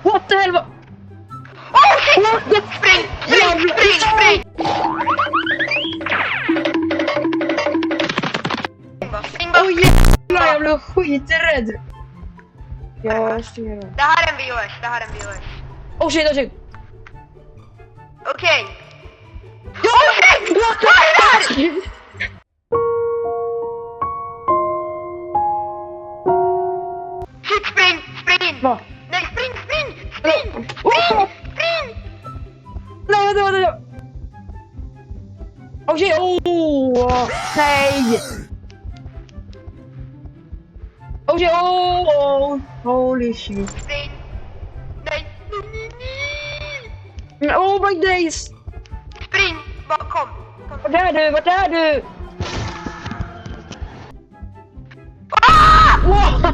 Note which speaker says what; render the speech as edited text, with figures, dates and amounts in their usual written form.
Speaker 1: What the hell?
Speaker 2: Oh shit!
Speaker 1: What the...
Speaker 2: Spring! Spring! Spring! Spring! Spring bara,
Speaker 1: Oj
Speaker 2: spring!
Speaker 1: jävlar, jag blev skiträdd. Jag ser det.
Speaker 2: Det här är en VOS, det här är en VOS.
Speaker 1: Oh shit, oh shit.
Speaker 2: Okej.
Speaker 1: Ja!
Speaker 2: Oh shit! Vad är det där? Shit, spring! Spring in!
Speaker 1: Va?
Speaker 2: Nej, spring! Spring! Spring!
Speaker 1: Oh!
Speaker 2: Spring!
Speaker 1: Nej, vänta. Oh shit, oh! Nej! Oh shit, oh! Holy shit.
Speaker 2: Spring! Nej! Nej.
Speaker 1: Oh my days!
Speaker 2: Spring! Bara kom! Kom.
Speaker 1: Vart är du? Vart är du?
Speaker 2: Ah!
Speaker 1: Wow!